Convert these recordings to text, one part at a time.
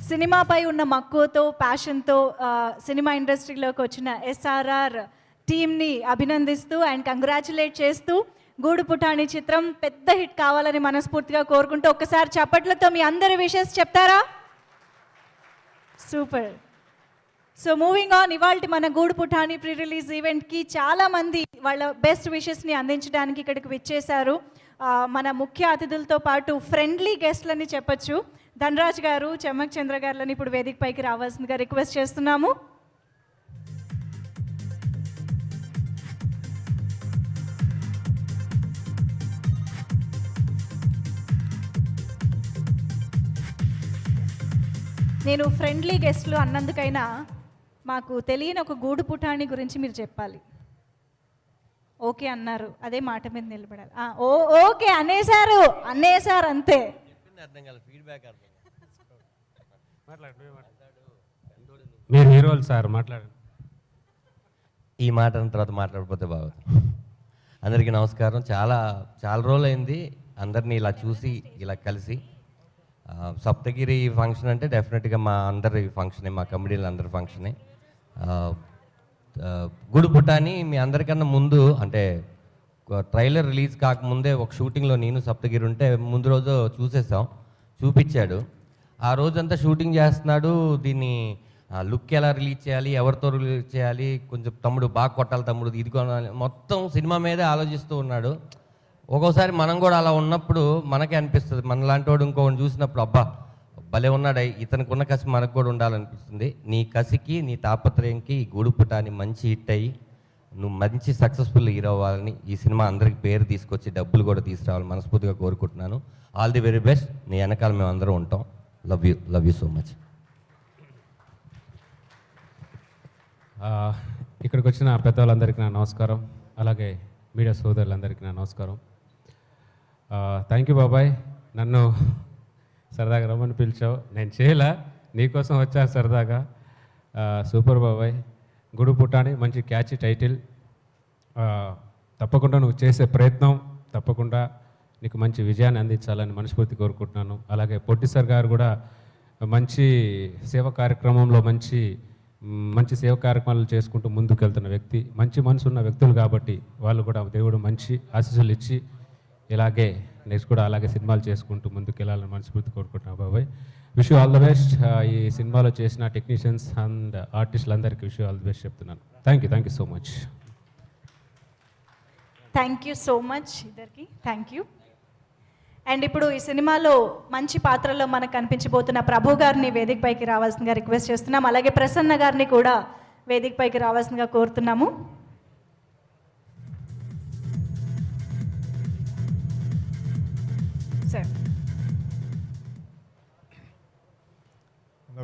సినిమాపై ఉన్న మక్కువతో, ప్యాషన్తో సినిమా ఇండస్ట్రీలోకి వచ్చిన ఎస్ఆర్ఆర్ టీమ్ని అభినందిస్తూ అండ్ కంగ్రాచులేట్ చేస్తూ గూడు పుటాణి చిత్రం పెద్ద హిట్ కావాలని మనస్ఫూర్తిగా కోరుకుంటూ ఒక్కసారి చప్పట్లతో మీ అందరి విషెస్ చెప్తారా? సూపర్. సో మూవింగ్ ఆన్, ఇవాళ మన గూడు పుటాణి ప్రీ రిలీజ్ ఈవెంట్కి చాలామంది వాళ్ళ బెస్ట్ విషెస్ని అందించడానికి ఇక్కడికి విచ్చేశారు. మన ముఖ్య అతిథులతో పాటు ఫ్రెండ్లీ గెస్ట్లని చెప్పచ్చు. ధనరాజ్ గారు, చెమ్మక్ చంద్ర గారులని ఇప్పుడు వేదిక పైకి రావాల్సిందిగా రిక్వెస్ట్ చేస్తున్నాము. నేను ఫ్రెండ్లీ గెస్ట్లు అన్నందుకైనా మాకు తెలియని ఒక గూడు పుటాణి గురించి మీరు చెప్పాలి. ఓకే అన్నారు, అదే మాట మీద నిలబడాలి. ఓకే అనేసారు అంతే. మీరు హీరోలు సార్, మాట్లాడండి. ఈ మాట తర్వాత మాట్లాడకపోతే బాగుంది. అందరికీ నమస్కారం. చాలా రోజులు అయింది అందరినీ ఇలా చూసి, ఇలా కలిసి. సప్తగిరి ఫంక్షన్ అంటే డెఫినెట్గా మా అందరి ఫంక్షనే, మా కమిడీలు అందరి ఫంక్షనే. గూడు పుటాణి మీ అందరికన్నా ముందు, అంటే ట్రైలర్ రిలీజ్ కాకముందే ఒక షూటింగ్లో నేను సప్తగిరి ఉంటే ముందు రోజు చూపించాడు. ఆ రోజంతా షూటింగ్ చేస్తున్నాడు. దీన్ని లుక్ ఎలా రిలీజ్ చేయాలి, ఎవరితో రిలీజ్ చేయాలి, కొంచెం తమ్ముడు బాగా కొట్టాలి, తమ్ముడు ఇది కొనాలి, మొత్తం సినిమా మీదే ఆలోచిస్తూ ఉన్నాడు. ఒక్కోసారి మనం కూడా అలా ఉన్నప్పుడు మనకే అనిపిస్తుంది, మనలాంటి వాడు ఇంకొకటి చూసినప్పుడు అబ్బా భలే ఉన్నాడు, ఇతనికి ఉన్న కసి మనకు కూడా ఉండాలనిపిస్తుంది. నీ కసికి, నీ తాపత్రయంకి ఈ గూడు పుటాణి మంచి హిట్ అయ్యి నువ్వు మంచి సక్సెస్ఫుల్ హీరో అవ్వాలని, ఈ సినిమా అందరికి పేరు తీసుకొచ్చి డబ్బులు కూడా తీసుకురావాలని మనస్ఫూర్తిగా కోరుకుంటున్నాను. All the very best. నీ వెనకాల మేము అందరం ఉంటాం. Love you so much. ఇక్కడికి వచ్చిన పెద్దవాళ్ళందరికీ నా నమస్కారం, అలాగే మీడియా సోదరులందరికీ నా నమస్కారం. థ్యాంక్ యూ బాబాయ్, నన్ను సరదాగా రమ్మని పిలిచావు. నేను చేయలే, నీకోసం వచ్చాను సరదాగా. సూపర్ బాబాయ్. గూడు పుటాణి మంచి క్యాచీ టైటిల్. తప్పకుండా నువ్వు చేసే ప్రయత్నం తప్పకుండా నీకు మంచి విజయాన్ని అందించాలని మనస్ఫూర్తి కోరుకుంటున్నాను. అలాగే పొట్టి సార్ గారు కూడా మంచి సేవ కార్యక్రమంలో మంచి సేవ కార్యక్రమాలు చేసుకుంటూ ముందుకు వెళ్తున్న వ్యక్తి, మంచి మనసు ఉన్న వ్యక్తులు కాబట్టి వాళ్ళు కూడా దేవుడు మంచి ఆశీస్సులు ఇచ్చి ఇలాగే నెక్స్ట్ కూడా అలాగే సినిమాలు చేసుకుంటూ ముందుకు వెళ్ళాలని మనస్ఫూర్తి కోరుకుంటున్నాను బాబాయ్. Wish you all the best. ఈ సినిమాలో చేసిన టెక్నీషియన్స్ అండ్ ఆర్టిస్టులందరికీ wish you all the best చెప్తున్నాను. Thank you so much. Thank you so much ఇద్దరికి. Thank you. అండ్ ఇప్పుడు ఈ సినిమాలో మంచి పాత్రలో మనకు కనిపించబోతున్న ప్రభు గారిని వేదిక పైకి రావాల్సిందిగా రిక్వెస్ట్ చేస్తున్నాం. అలాగే ప్రసన్న గారిని కూడా వేదిక పైకి రావాల్సిందిగా కోరుతున్నాము. సార్.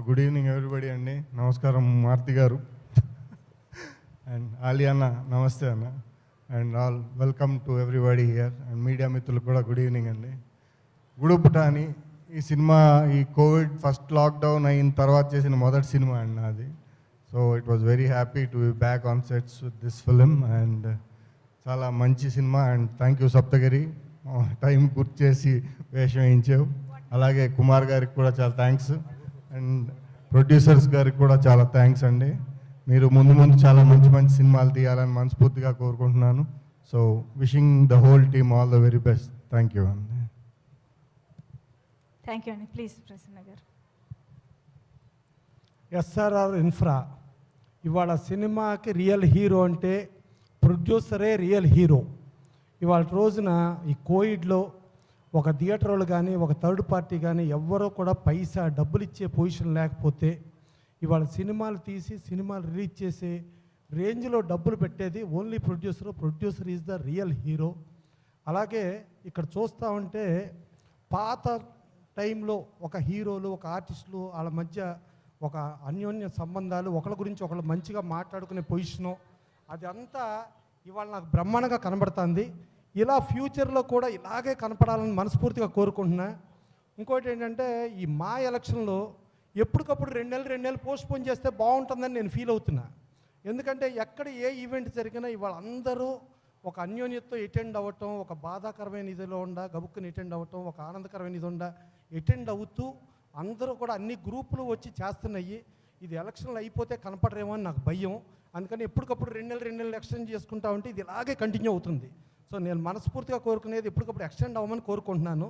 గుడ్ ఈవినింగ్ ఎవ్రీబడి అండి. నమస్కారం మారుతి గారు అండ్ ఆలి అన్న, నమస్తే అన్న. And all welcome to everybody here. And media మిత్రులకు కూడా గుడ్ ఈవినింగ్ అండి. గూడు పుటాణి ఈ సినిమా ఈ కోవిడ్ ఫస్ట్ లాక్డౌన్ అయిన తర్వాత చేసిన మొదటి సినిమా అండి నాది. So it was very happy to be back on sets with this film. And చాలా మంచి cinema. And thank you Saptagiri, time గుర్తు చేసి వేషం వేయించావు. అలాగే కుమార్ గారికి కూడా చాలా థ్యాంక్స్. అండ్ ప్రొడ్యూసర్స్ గారికి కూడా చాలా థ్యాంక్స్ అండి. మీరు ముందు చాలా మంచి సినిమాలు తీయాలని మనస్ఫూర్తిగా కోరుకుంటున్నాను. So wishing the whole team all the very best. Thank you అండి. థ్యాంక్ యూ అండి. ప్లీజ్ ప్రసన్న గారు. ఎస్ఆర్ఆర్ ఇన్ఫ్రా ఇవాళ సినిమాకి రియల్ హీరో అంటే ప్రొడ్యూసరే రియల్ హీరో. ఇవాళ రోజున ఈ కోవిడ్లో ఒక థియేటర్ వాళ్ళు కానీ ఒక థర్డ్ పార్టీ కానీ ఎవ్వరూ కూడా పైసా డబ్బులు ఇచ్చే పొజిషన్ లేకపోతే ఇవాళ సినిమాలు తీసి సినిమాలు రిలీజ్ చేసే రేంజ్లో డబ్బులు పెట్టేది only producer is the real hero. అలాగే ఇక్కడ చూస్తూ ఉంటే పాత టైంలో ఒక హీరోలు ఒక ఆర్టిస్టులు వాళ్ళ మధ్య ఒక అన్యోన్య సంబంధాలు, ఒకళ్ళ గురించి ఒకళ్ళు మంచిగా మాట్లాడుకునే పొజిషను, అది అంతా ఇవాళ నాకు బ్రహ్మాండంగా కనబడుతుంది. ఇలా ఫ్యూచర్లో కూడా ఇలాగే కనపడాలని మనస్ఫూర్తిగా కోరుకుంటున్నా. ఇంకోటి ఏంటంటే ఈ మా ఎలక్షన్లో ఎప్పటికప్పుడు 2 నెలలు పోస్ట్పోన్ చేస్తే బాగుంటుందని నేను ఫీల్ అవుతున్నా. ఎందుకంటే ఎక్కడ ఏ ఈవెంట్ జరిగినా ఇవాళ అందరూ ఒక అన్యోన్యతతో అటెండ్ అవ్వటం, ఒక బాధాకరమైన ఇదిలో గబుక్కుని అటెండ్ అవ్వటం, ఒక ఆనందకరమైన ఇది అటెండ్ అవుతూ అందరూ కూడా అన్ని గ్రూపులు వచ్చి చేస్తున్నాయి. ఇది ఎలక్షన్లు అయిపోతే కనపడరేమో అని నాకు భయం. అందుకని ఎప్పటికప్పుడు 2 నెలలు ఎక్స్టెండ్ చేసుకుంటా ఉంటే ఇది ఇలాగే కంటిన్యూ అవుతుంది. సో నేను మనస్ఫూర్తిగా కోరుకునేది ఎప్పటికప్పుడు ఎక్స్టెండ్ అవ్వమని కోరుకుంటున్నాను.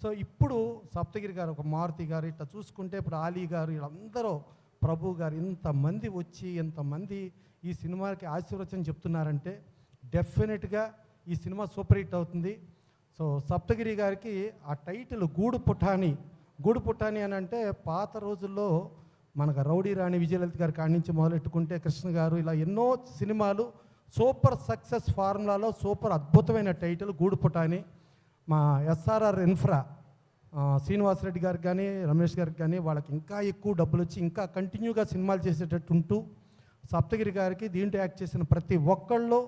సో ఇప్పుడు సప్తగిరి గారు, ఒక మారుతి గారు, ఇట్లా చూసుకుంటే ఇప్పుడు ఆలీ గారు, వీళ్ళందరూ, ప్రభు గారు, ఇంతమంది వచ్చి ఇంతమంది ఈ సినిమాకి ఆశీర్వచనం చెప్తున్నారంటే డెఫినెట్గా ఈ సినిమా సూపర్ హిట్ అవుతుంది. సో సప్తగిరి గారికి ఆ టైటిల్ గూడు పుఠాని అని అంటే పాత రోజుల్లో మనకు రౌడీ రాణి విజయలలిత గారి కాడి నుంచి మొదలెట్టుకుంటే కృష్ణ గారు, ఇలా ఎన్నో సినిమాలు సూపర్ సక్సెస్ ఫార్ములాలో సూపర్ అద్భుతమైన టైటిల్ గూడు పుఠాని. మా ఎస్ఆర్ఆర్ ఇన్ఫ్రా శ్రీనివాసరెడ్డి గారికి కానీ రమేష్ గారికి కానీ వాళ్ళకి ఇంకా ఎక్కువ డబ్బులు వచ్చి ఇంకా కంటిన్యూగా సినిమాలు చేసేటట్టు ఉంటూ, సప్తగిరి గారికి దీంట్లో యాక్ట్ చేసిన ప్రతి ఒక్కళ్ళు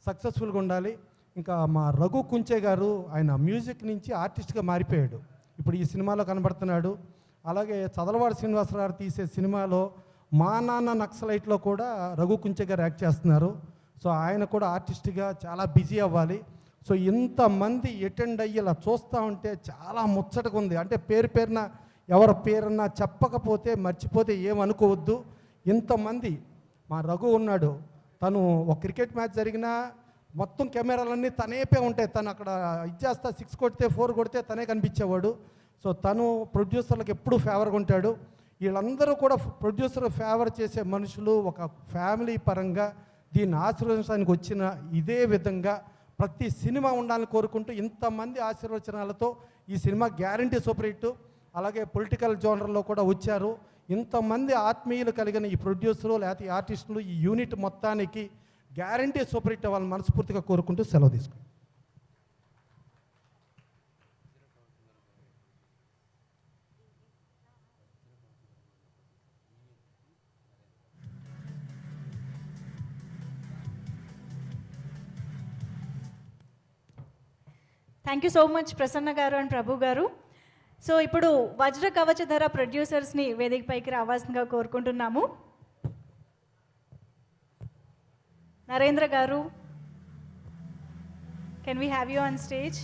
సక్సెస్ఫుల్గా ఉండాలి. ఇంకా మా రఘు కుంచే గారు, ఆయన మ్యూజిక్ నుంచి ఆర్టిస్ట్గా మారిపోయాడు, ఇప్పుడు ఈ సినిమాలో కనబడుతున్నాడు. అలాగే చదలవాడ శ్రీనివాసరావు గారు తీసే సినిమాలో మా నాన్న నక్సలైట్లో కూడా రఘు కుంచే గారు యాక్ట్ చేస్తున్నారు. సో ఆయన కూడా ఆర్టిస్ట్గా చాలా బిజీ అవ్వాలి. సో ఇంతమంది అటెండ్ అయ్యి ఇలా చూస్తూ ఉంటే చాలా ముచ్చటగా ఉంది. అంటే పేరున ఎవరి పేరున్నా చెప్పకపోతే మర్చిపోతే ఏమనుకోవద్దు. ఇంతమంది, మా రఘు ఉన్నాడు, తను ఒక క్రికెట్ మ్యాచ్ జరిగినా మొత్తం కెమెరాలన్నీ తనేపే ఉంటాయి. తను అక్కడ ఇచ్చేస్తా 6 కొడితే 4 కొడితే తనే కనిపించేవాడు. సో తను ప్రొడ్యూసర్లకు ఎప్పుడూ ఫేవర్గా ఉంటాడు. వీళ్ళందరూ కూడా ప్రొడ్యూసర్ ఫేవర్ చేసే మనుషులు. ఒక ఫ్యామిలీ పరంగా దీన్ని ఆశీర్వదించడానికి వచ్చిన ఇదే విధంగా ప్రతి సినిమా ఉండాలని కోరుకుంటూ ఇంతమంది ఆశీర్వచనాలతో ఈ సినిమా గ్యారంటీ సూపర్ హిట్. అలాగే పొలిటికల్ జోనర్లో కూడా వచ్చారు. ఇంతమంది ఆత్మీయులు కలిగిన ఈ ప్రొడ్యూసరు లేకపోతే ఈ ఆర్టిస్టులు, ఈ యూనిట్ మొత్తానికి గ్యారంటీ సూపర్ హిట్ అవ్వాలని మనస్ఫూర్తిగా కోరుకుంటూ సెలవు తీసుకుంటాం. Thank you so much Prasanna గారు అండ్ ప్రభు గారు. సో ఇప్పుడు వజ్ర కవచధర ప్రొడ్యూసర్స్ని వేదికపైకి రావాల్సిందిగా కోరుకుంటున్నాము. నరేంద్ర గారు, can we have you on stage?